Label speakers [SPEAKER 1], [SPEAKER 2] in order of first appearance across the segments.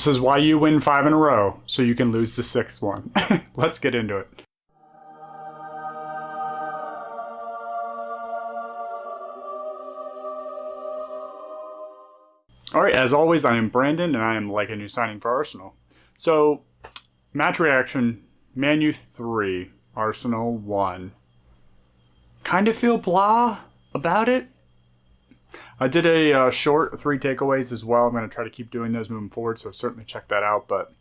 [SPEAKER 1] This is why you win 5 in a row, so you can lose the 6th one. Let's get into it. All right, as always, I am Brandon, and I am like a new signing for Arsenal. So, match reaction, Man U 3, Arsenal 1. Kind of feel blah about it. I did a short 3 takeaways as well. I'm going to try to keep doing those moving forward, so certainly check that out. But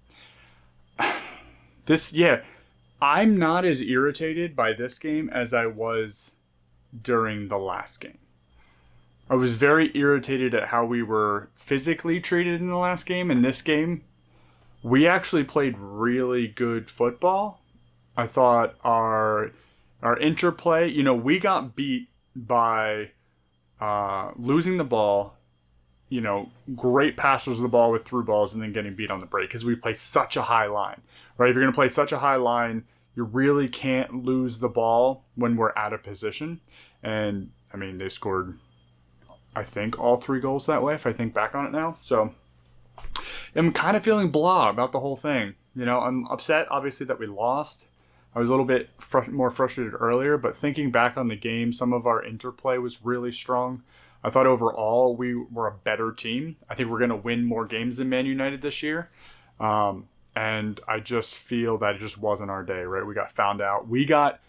[SPEAKER 1] I'm not as irritated by this game as I was during the last game. I was very irritated at how we were physically treated in the last game. In this game, we actually played really good football. I thought our interplay, we got beat by losing the ball, great passers of the ball with through balls and then getting beat on the break because we play such a high line, right? If you're going to play such a high line, you really can't lose the ball when we're out of position. And, they scored, I think, all 3 goals that way if I think back on it now. So I'm kind of feeling blah about the whole thing. I'm upset, obviously, that we lost. I was a little bit more frustrated earlier, but thinking back on the game, some of our interplay was really strong. I thought overall we were a better team. I think we're going to win more games than Man United this year. And I just feel that it just wasn't our day, right? We got found out. We got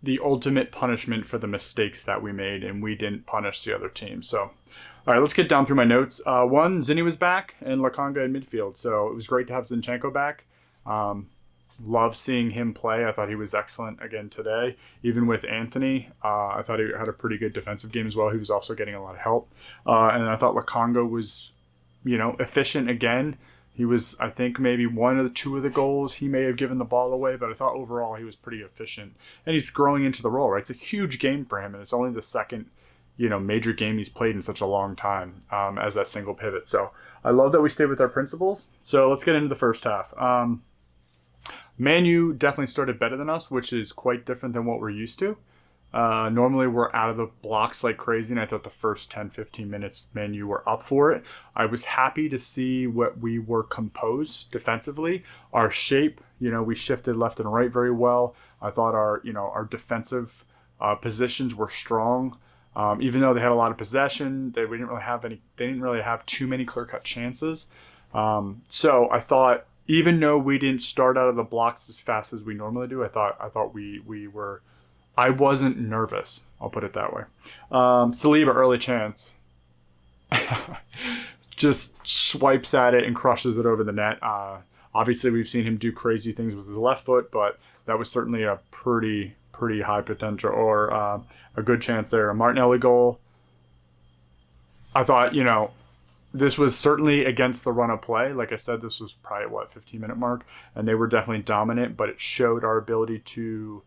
[SPEAKER 1] the ultimate punishment for the mistakes that we made, and we didn't punish the other team. So, all right, let's get down through my notes. One, Zinni was back and Lakanga in midfield, so it was great to have Zinchenko back. Love seeing him play. I thought he was excellent again today. Even with Anthony, I thought he had a pretty good defensive game as well. He was also getting a lot of help. And I thought Lakanga was, efficient again. He was, I think, maybe 1 of the 2 of the goals. He may have given the ball away, but I thought overall he was pretty efficient. And he's growing into the role, right? It's a huge game for him, and it's only the second, major game he's played in such a long time as that single pivot. So I love that we stayed with our principles. So let's get into the first half. Man U definitely started better than us, which is quite different than what we're used to. Normally we're out of the blocks like crazy, and I thought the first 10-15 minutes Man U were up for it. I was happy to see what we were composed defensively. Our shape, we shifted left and right very well. I thought our defensive positions were strong. Even though they had a lot of possession, they didn't really have too many clear-cut chances. So I thought, even though we didn't start out of the blocks as fast as we normally do, I thought we were. I wasn't nervous. I'll put it that way. Saliba, early chance, just swipes at it and crushes it over the net. Obviously, we've seen him do crazy things with his left foot, but that was certainly a pretty high potential or a good chance there. A Martinelli goal. I thought, this was certainly against the run of play. Like I said, this was probably 15-minute mark, and they were definitely dominant, but it showed our ability to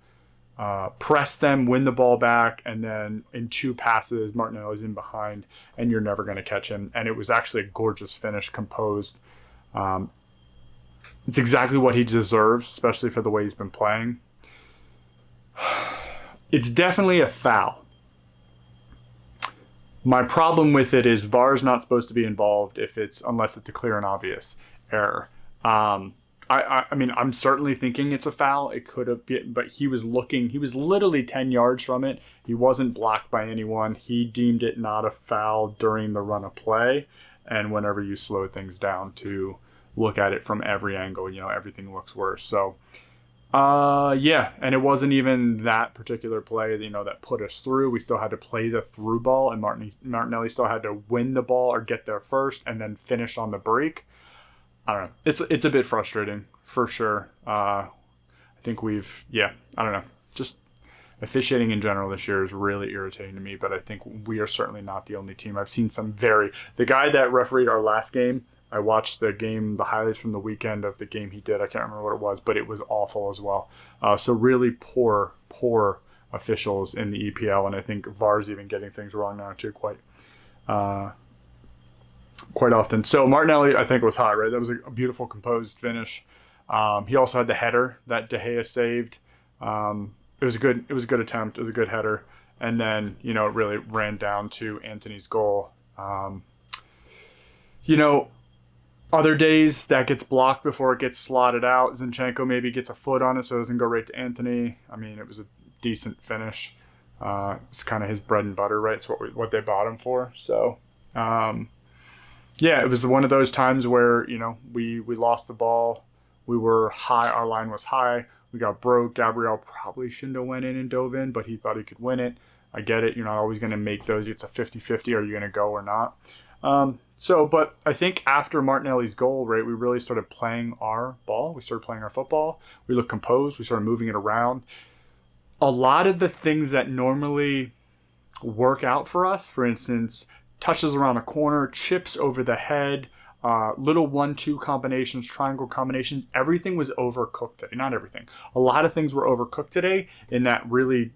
[SPEAKER 1] press them, win the ball back, and then in 2 passes, Martinelli's in behind, and you're never going to catch him. And it was actually a gorgeous finish, composed. It's exactly what he deserves, especially for the way he's been playing. It's definitely a foul. My problem with it is VAR's not supposed to be involved unless it's a clear and obvious error. I'm certainly thinking it's a foul. It could have been, but he was literally 10 yards from it. He wasn't blocked by anyone. He deemed it not a foul during the run of play. And whenever you slow things down to look at it from every angle, everything looks worse. So, and it wasn't even that particular play, that put us through. We still had to play the through ball, and Martinelli still had to win the ball or get there first and then finish on the break. I don't know. It's a bit frustrating for sure. I think I don't know. Just officiating in general this year is really irritating to me, but I think we are certainly not the only team. I've seen the guy that refereed our last game, I watched the highlights from the weekend of the game he did. I can't remember what it was, but it was awful as well. So really poor officials in the EPL, and I think VAR's even getting things wrong now too, quite often. So Martinelli, I think, was hot, right? That was a beautiful composed finish. He also had the header that De Gea saved. It was a good attempt. It was a good header. And then, it really ran down to Anthony's goal. Other days that gets blocked before it gets slotted out. Zinchenko maybe gets a foot on it so it doesn't go right to Anthony. I mean, it was a decent finish. It's kind of his bread and butter, right? It's what they bought him for. So, yeah, it was one of those times where, we lost the ball. We were high. Our line was high. We got broke. Gabriel probably shouldn't have went in and dove in, but he thought he could win it. I get it. You're not always going to make those. It's a 50-50. Are you going to go or not? But I think after Martinelli's goal, right, we really started playing our ball. We started playing our football. We looked composed. We started moving it around. A lot of the things that normally work out for us, for instance, touches around a corner, chips over the head, little 1-2 combinations, triangle combinations, everything was overcooked today. Not everything. A lot of things were overcooked today in that really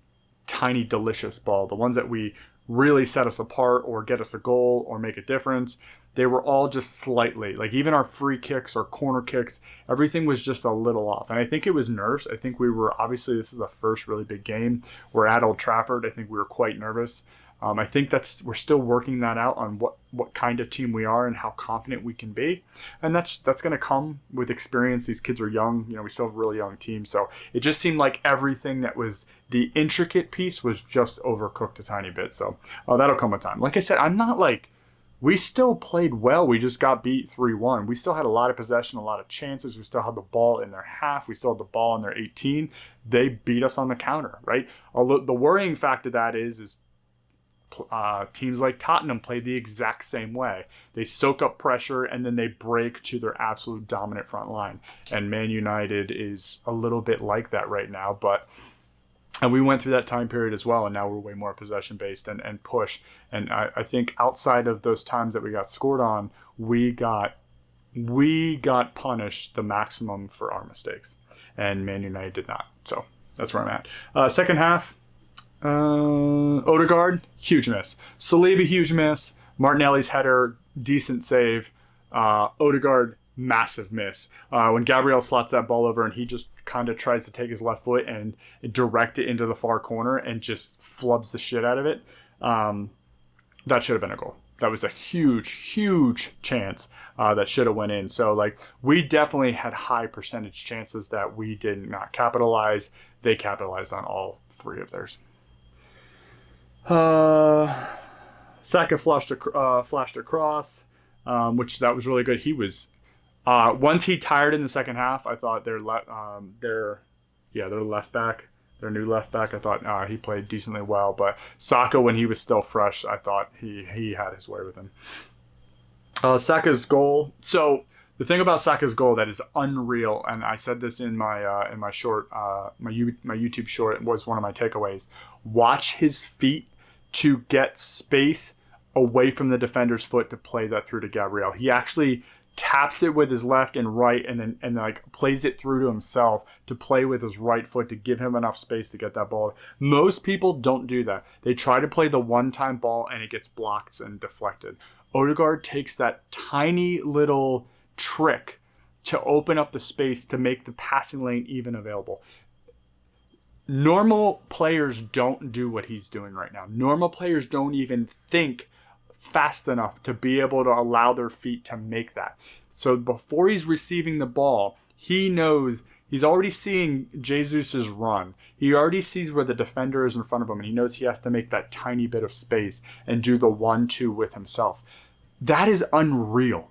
[SPEAKER 1] tiny, delicious ball. The ones that we really set us apart or get us a goal or make a difference, they were all just slightly, like even our free kicks or corner kicks, everything was just a little off. And I think it was nerves. I think we were, obviously this is the first really big game. We're at Old Trafford. I think we were quite nervous. I think we're still working that out on what kind of team we are and how confident we can be. And that's going to come with experience. These kids are young. We still have a really young team. So it just seemed like everything that was the intricate piece was just overcooked a tiny bit. So that'll come with time. Like I said, I'm not like, we still played well. We just got beat 3-1. We still had a lot of possession, a lot of chances. We still had the ball in their half. We still had the ball in their 18. They beat us on the counter, right? Although the worrying fact of that is teams like Tottenham played the exact same way. They soak up pressure and then they break to their absolute dominant front line. And Man United is a little bit like that right now. And we went through that time period as well, and now we're way more possession based and push. And I think outside of those times that we got scored on, we got punished the maximum for our mistakes, and Man United did not. So that's where I'm at. Second half. Odegaard, huge miss. Saliba, huge miss. Martinelli's header, decent save. Odegaard, massive miss. When Gabriel slots that ball over and he just kind of tries to take his left foot and direct it into the far corner and just flubs the shit out of it, that should have been a goal. That was a huge, huge chance that should have went in. So, we definitely had high percentage chances that we did not capitalize. They capitalized on all three of theirs. Saka flashed across, which that was really good. He was once he tired in the second half. I thought their left back, their new left back, I thought he played decently well. But Saka, when he was still fresh, I thought he had his way with him. Saka's goal. So the thing about Saka's goal that is unreal, and I said this in my short, my YouTube short, it was one of my takeaways. Watch his feet to get space away from the defender's foot to play that through to Gabriel. He actually taps it with his left and right, and then plays it through to himself to play with his right foot to give him enough space to get that ball. Most people don't do that. They try to play the one-time ball and it gets blocked and deflected. Odegaard takes that tiny little trick to open up the space to make the passing lane even available. Normal players don't do what he's doing right now. Normal players don't even think fast enough to be able to allow their feet to make that. So before he's receiving the ball, he knows he's already seeing Jesus's run. He already sees where the defender is in front of him, and he knows he has to make that tiny bit of space and do the 1-2 with himself. That is unreal.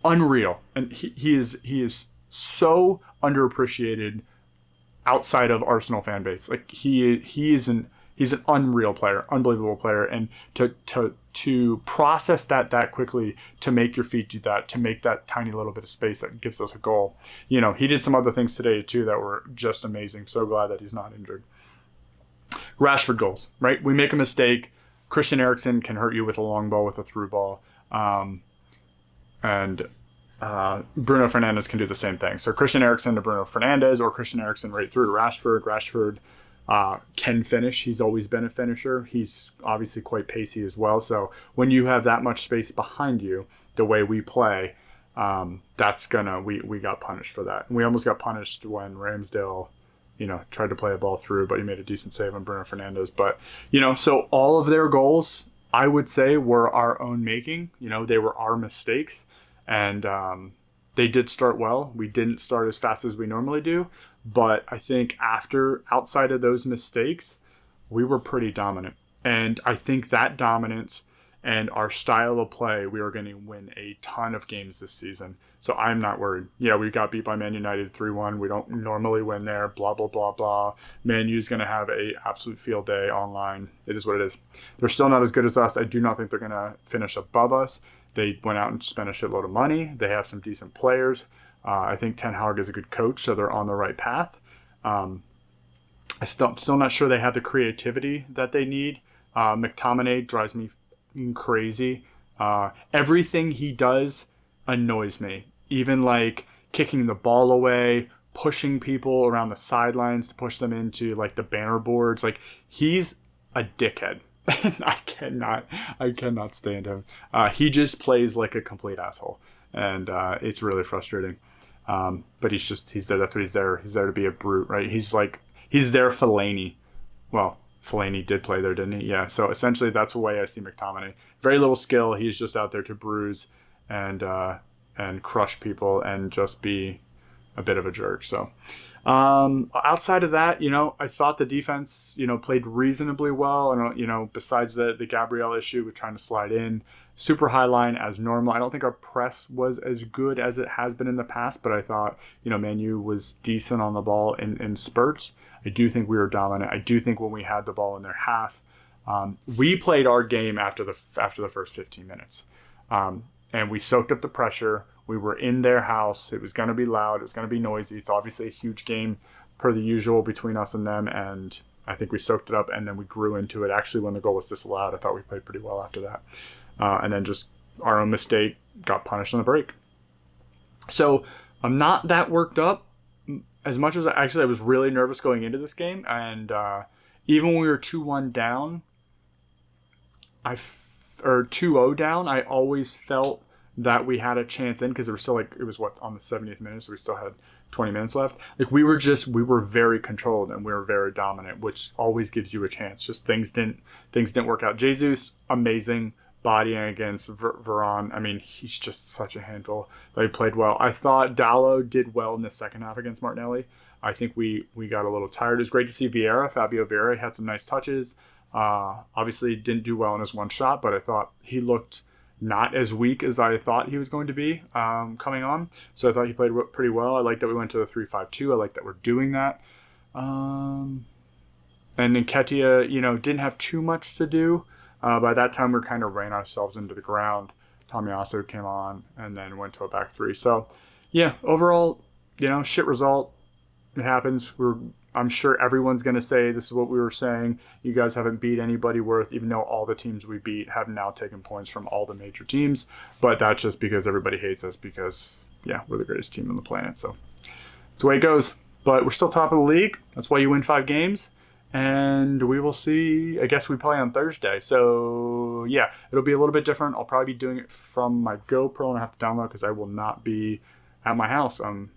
[SPEAKER 1] Unreal. And he is so underappreciated outside of Arsenal fan base. He's an unreal player, unbelievable player, and to process that quickly, to make your feet do that, to make that tiny little bit of space that gives us a goal. He did some other things today too that were just amazing. So glad that he's not injured. Rashford goals, right? We make a mistake. Christian Eriksen can hurt you with a long ball, with a through ball. And Bruno Fernandes can do the same thing. So Christian Eriksen to Bruno Fernandes, or Christian Eriksen right through to Rashford. Rashford can finish. He's always been a finisher. He's obviously quite pacey as well. So when you have that much space behind you, the way we play, we got punished for that. And we almost got punished when Ramsdale, tried to play a ball through, but he made a decent save on Bruno Fernandes. But, so all of their goals, I would say, were our own making. They were our mistakes. And they did start well. We didn't start as fast as we normally do. But I think outside of those mistakes, we were pretty dominant. And I think that dominance and our style of play, we are going to win a ton of games this season. So I'm not worried. Yeah, we got beat by Man United 3-1. We don't normally win there, blah, blah, blah, blah. Man U's going to have a absolute field day online. It is what it is. They're still not as good as us. I do not think they're going to finish above us. They went out and spent a shitload of money. They have some decent players. I think Ten Hag is a good coach, so they're on the right path. I'm still not sure they have the creativity that they need. McTominay drives me crazy. Everything he does annoys me. Even like kicking the ball away, pushing people around the sidelines to push them into like the banner boards. Like, he's a dickhead. I cannot stand him. He just plays like a complete asshole, and it's really frustrating. But he's there. That's what he's there. He's there to be a brute, right? He's there Fellaini. Well, Fellaini did play there, didn't he? Yeah. So essentially, that's the way I see McTominay. Very little skill. He's just out there to bruise and crush people and just be a bit of a jerk. So outside of that, I thought the defense, played reasonably well. And besides the Gabriel issue with trying to slide in, super high line as normal. I don't think our press was as good as it has been in the past, but I thought, Man U was decent on the ball in spurts. I do think we were dominant. I do think when we had the ball in their half, we played our game after the first 15 minutes. And we soaked up the pressure. We were in their house. It was going to be loud. It was going to be noisy. It's obviously a huge game per the usual between us and them. And I think we soaked it up, and then we grew into it. Actually, when the goal was disallowed, I thought we played pretty well after that. And then just our own mistake got punished on the break. So I'm not that worked up. As much as I was really nervous going into this game. And even when we were 2-1 down, or 2-0 down, I always felt that we had a chance in, because it was still on the 70th minute, so we still had 20 minutes left. Like, we were very controlled and we were very dominant, which always gives you a chance. Just things didn't work out. Jesus, amazing bodying against Varane. I mean, he's just such a handful. But he played well. I thought Dalot did well in the second half against Martinelli. I think we got a little tired. It was great to see Fabio Vieira had some nice touches. Obviously didn't do well in his one shot, but I thought he looked not as weak as I thought he was going to be coming on. So I thought he played pretty well. I like that we went to the 3-5-2. I like that we're doing that. And Nketiah, didn't have too much to do. By that time, we kind of ran ourselves into the ground. Tomiyasu came on and then went to a back three. So, yeah, overall, shit result. It happens. I'm sure everyone's going to say this is what we were saying. You guys haven't beat anybody worth, even though all the teams we beat have now taken points from all the major teams. But that's just because everybody hates us because, we're the greatest team on the planet. So that's the way it goes. But we're still top of the league. That's why you win 5 games. And we will see. I guess we play on Thursday. So, it'll be a little bit different. I'll probably be doing it from my GoPro and I have to download because I will not be at my house. So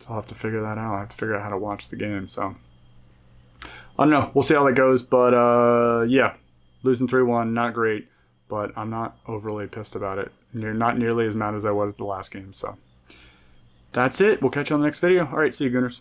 [SPEAKER 1] I'll have to figure that out. I have to figure out how to watch the game. So I don't know. We'll see how that goes. But losing 3-1, not great. But I'm not overly pissed about it. Not nearly as mad as I was at the last game. So that's it. We'll catch you on the next video. All right. See you, Gooners.